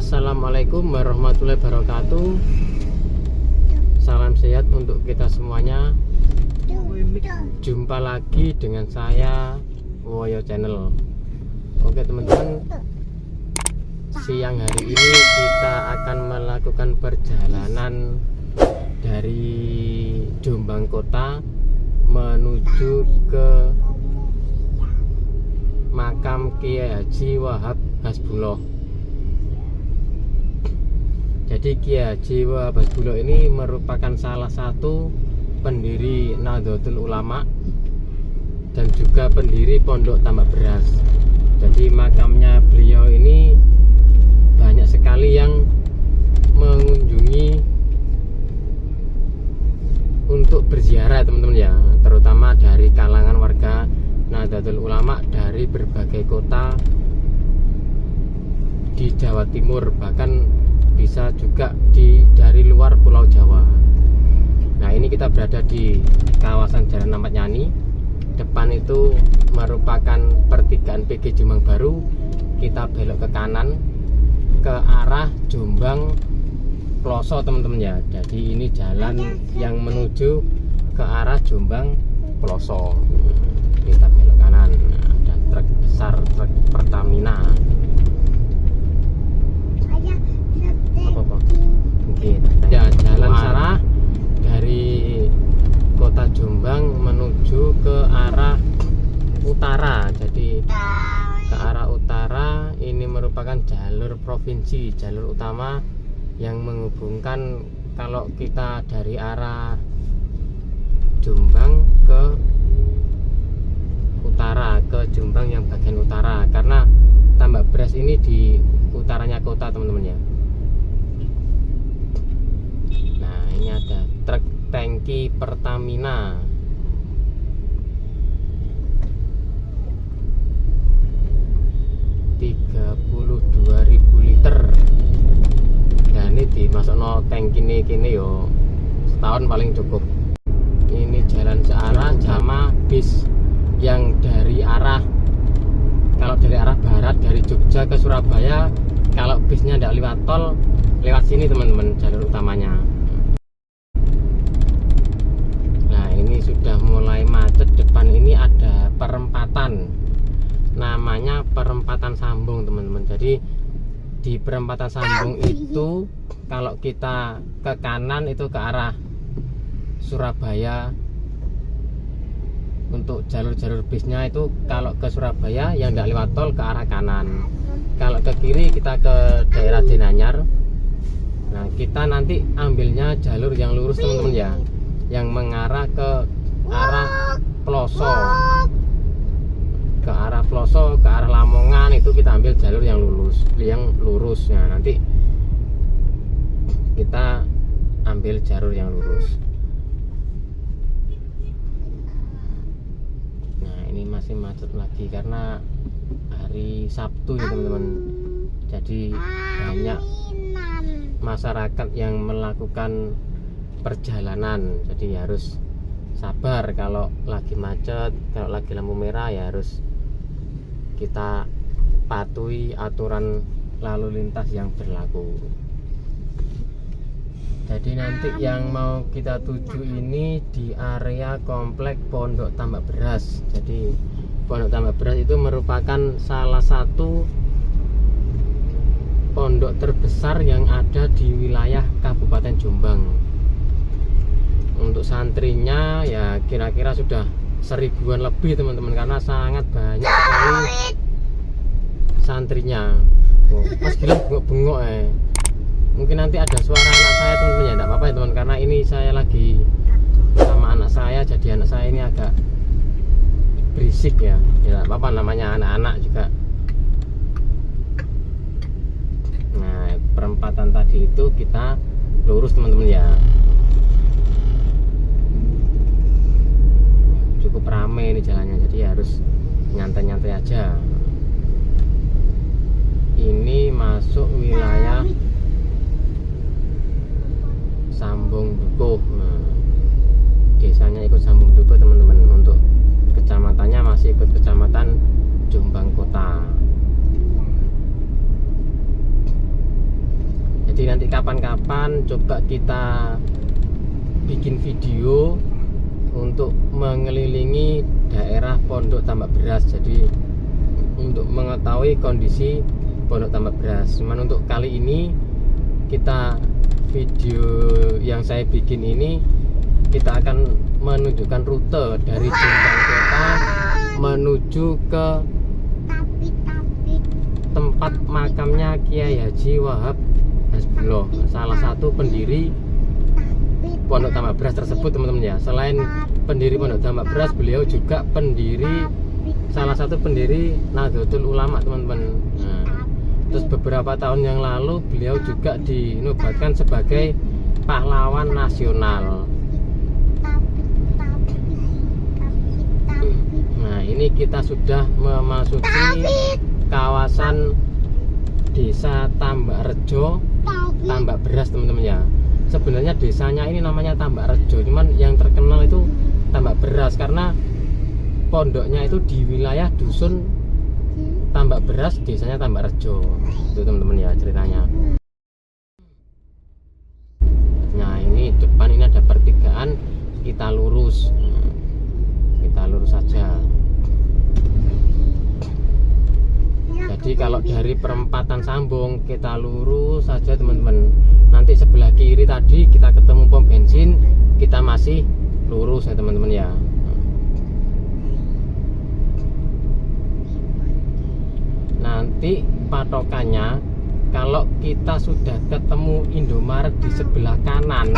Assalamualaikum warahmatullahi wabarakatuh. Salam sehat untuk kita semuanya. Jumpa lagi dengan saya Woyo Channel. Oke teman-teman, siang hari ini kita akan melakukan perjalanan dari Jombang Kota menuju ke makam Kiai Haji Wahab Hasbuloh. Jadi Kiai Haji Wahab Hasbuloh ini merupakan salah satu pendiri Nahdlatul Ulama dan juga pendiri Pondok Tambak Beras. Jadi makamnya beliau ini banyak sekali yang mengunjungi untuk berziarah teman-teman ya, terutama dari kalangan warga Nahdlatul Ulama dari berbagai kota di Jawa Timur, bahkan bisa juga dari luar Pulau Jawa. Nah, ini kita berada di kawasan Jalan Ahmad Yani. Depan itu merupakan pertigaan PG Jombang Baru. Kita belok ke kanan ke arah Jombang Ploso teman-teman ya. Jadi ini jalan yang menuju ke arah Jombang Ploso. Kita belok kanan. Ada truk besar, truk Pertamina. Ya, jalan arah dari kota Jombang menuju ke arah utara. Jadi ke arah utara ini merupakan jalur provinsi, jalur utama yang menghubungkan kalau kita dari arah Jombang ke utara, ke Jombang yang bagian utara, karena Tambak Beras ini di utaranya kota teman-teman ya. Nah, ini ada truk tangki Pertamina. ribu liter. Dan ini dimasuk no tangki ini yo setahun paling cukup. Ini jalan searah sama bis yang dari arah, kalau dari arah barat dari Jogja ke Surabaya, kalau bisnya tidak lewat tol, lewat sini teman-teman, jalur utamanya. Nah, ini sudah mulai macet. Depan ini ada perempatan, namanya perempatan Sambung teman-teman. Jadi di perempatan Sambung itu kalau kita ke kanan itu ke arah Surabaya. Untuk jalur-jalur bisnya itu kalau ke Surabaya yang tidak lewat tol ke arah kanan. Kalau ke kiri kita ke daerah Denanyar. Nah, kita nanti ambilnya jalur yang lurus teman-teman ya, yang mengarah ke arah Ploso. Ke arah Ploso, ke arah Lamongan itu kita ambil jalur yang lurus. Nah, nanti kita ambil jalur yang lurus. Nah, ini masih macet lagi karena hari Sabtu ya teman-teman. Jadi banyak masyarakat yang melakukan perjalanan, jadi harus sabar kalau lagi macet. Kalau lagi lampu merah ya harus kita patuhi aturan lalu lintas yang berlaku. Jadi nanti yang mau kita tuju ini di area komplek Pondok Tambak Beras. Jadi Pondok Tambak Beras itu merupakan salah satu pondok terbesar yang ada di wilayah Kabupaten Jombang. Untuk santrinya ya kira-kira sudah 1000-an lebih teman-teman, karena sangat banyak sekali santrinya. Mas Gilang bengok-bengok Mungkin nanti ada suara anak saya teman-teman ya, enggak apa-apa ya teman, karena ini saya lagi sama anak saya, jadi anak saya ini agak berisik ya. Ya enggak apa-apa, namanya anak-anak juga. Nah, perempatan tadi itu kita lurus teman-teman ya. Cukup ramai ini jalannya, jadi harus nyantai-nyantai aja. Ini masuk wilayah Sambung Dukuh. Nah, desanya ikut Sambung Dukuh teman-teman. Untuk kecamatannya masih ikut kecamatan Jombang Kota. Jadi nanti kapan-kapan coba kita bikin video untuk mengelilingi daerah Pondok Tambak Beras. Jadi untuk mengetahui kondisi Pondok Tambak Beras. Cuman untuk kali ini kita video yang saya bikin ini kita akan menunjukkan rute dari Jombang Kota menuju ke tempat makamnya Kiai Haji Wahab Hasbullah, salah satu pendiri Pondok Tambak Beras tersebut teman-teman ya. Selain pendiri Pondok Tambak Beras, beliau juga salah satu pendiri Nahdlatul Ulama teman-teman. Nah, terus beberapa tahun yang lalu beliau juga dinobatkan sebagai pahlawan nasional. Nah, ini kita sudah memasuki kawasan Desa Tambak Rejo, Tambak Beras teman-teman ya. Sebenarnya desanya ini namanya Tambak Rejo, cuman yang terkenal itu Tambak Beras karena pondoknya itu di wilayah dusun Tambak Beras, desanya Tambak Rejo. Itu teman-teman ya ceritanya. Nah, ini depan ini ada pertigaan, kita lurus. Kita lurus saja. Jadi kalau dari perempatan Sambung kita lurus saja teman-teman. Nanti sebelah kiri tadi kita ketemu pom bensin, kita masih lurus ya teman-teman ya. Nanti patokannya kalau kita sudah ketemu Indomaret di sebelah kanan.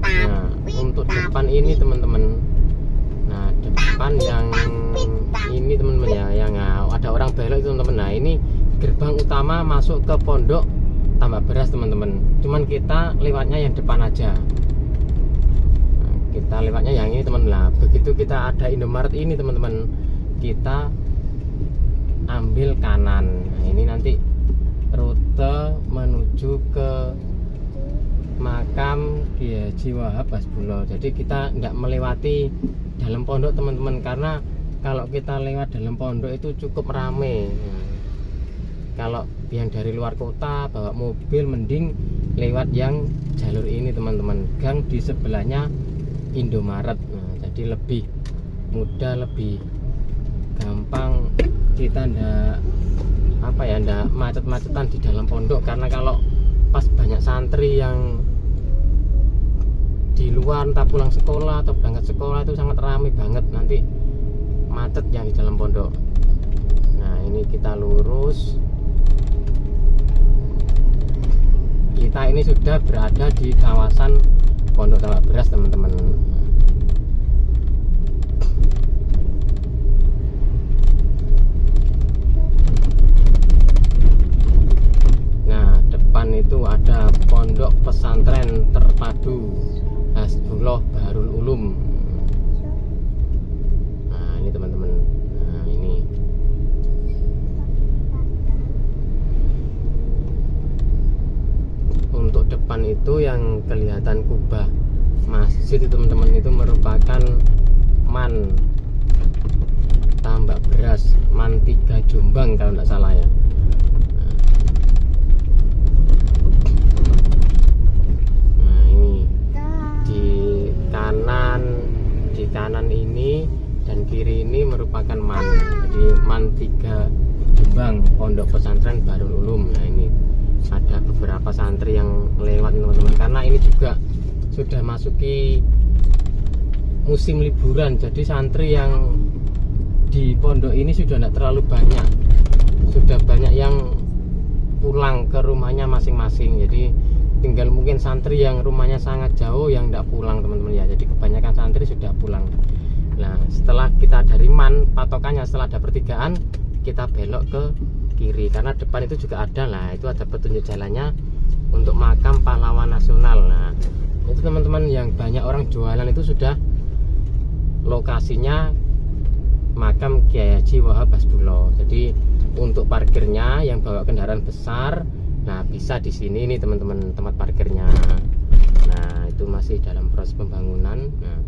Nah, untuk depan ini teman-teman. Nah, depan yang ini teman-teman ya, yang ada orang belok itu teman-teman. Nah, ini gerbang utama masuk ke Pondok Tambak Beras teman-teman. Cuman kita lewatnya yang depan aja. Nah, kita lewatnya yang ini teman-teman. Nah, begitu kita ada Indomaret ini teman-teman, kita ambil kanan. Nah, ini nanti rute menuju ke makam Kiai Haji Wahab Hasbullah. Jadi kita tidak melewati dalam pondok teman-teman, karena kalau kita lewat dalam pondok itu cukup rame. Nah, kalau yang dari luar kota bawa mobil mending lewat yang jalur ini teman-teman, gang di sebelahnya Indomaret. Nah, jadi lebih mudah, lebih gampang, kita ndak macet-macetan di dalam pondok. Karena kalau pas banyak santri yang di luar entah pulang sekolah atau berangkat sekolah itu sangat ramai banget, nanti macet yang di dalam pondok. Nah, ini kita lurus. Kita ini sudah berada di kawasan Pondok Tambak Beras teman-teman. Nah, depan itu ada Pondok Pesantren Terpadu Hasbullah Baharul Ulum. Nah, ini teman-teman. Nah, ini untuk depan itu yang kelihatan kubah masjid itu teman-teman, itu merupakan Man Tambak Beras, Man 3 Jombang kalau tidak salah ya. Nah, ini di kanan ini dan kiri ini merupakan Man. Jadi Man 3 Jombang, Pondok Pesantren Baharul Ulum. Nah, ini ada beberapa santri yang lewat teman-teman, karena ini juga sudah masuki musim liburan. Jadi santri yang di pondok ini sudah tidak terlalu banyak, sudah banyak yang pulang ke rumahnya masing-masing. Jadi tinggal mungkin santri yang rumahnya sangat jauh yang tidak pulang teman-teman ya. Jadi kebanyakan santri sudah pulang. Nah, setelah kita dari Man, patokannya setelah ada pertigaan kita belok ke kiri, karena depan itu juga ada lah, itu ada petunjuk jalannya untuk makam pahlawan nasional. Nah, itu teman-teman yang banyak orang jualan itu sudah lokasinya makam Kiai Haji Wahab Hasbullah. Jadi untuk parkirnya yang bawa kendaraan besar, nah bisa di sini nih teman-teman tempat parkirnya. Nah, itu masih dalam proses pembangunan. Nah,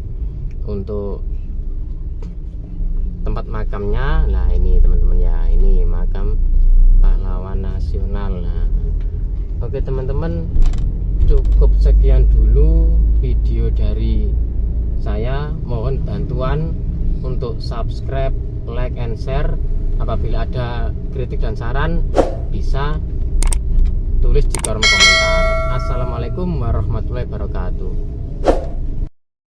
untuk tempat makamnya, nah ini teman-teman ya, ini makam pahlawan nasional. Nah, cukup sekian dulu video dari saya. Mohon bantuan untuk subscribe, like, and share. Apabila ada kritik dan saran bisa tulis di kolom komentar. Assalamualaikum warahmatullahi wabarakatuh.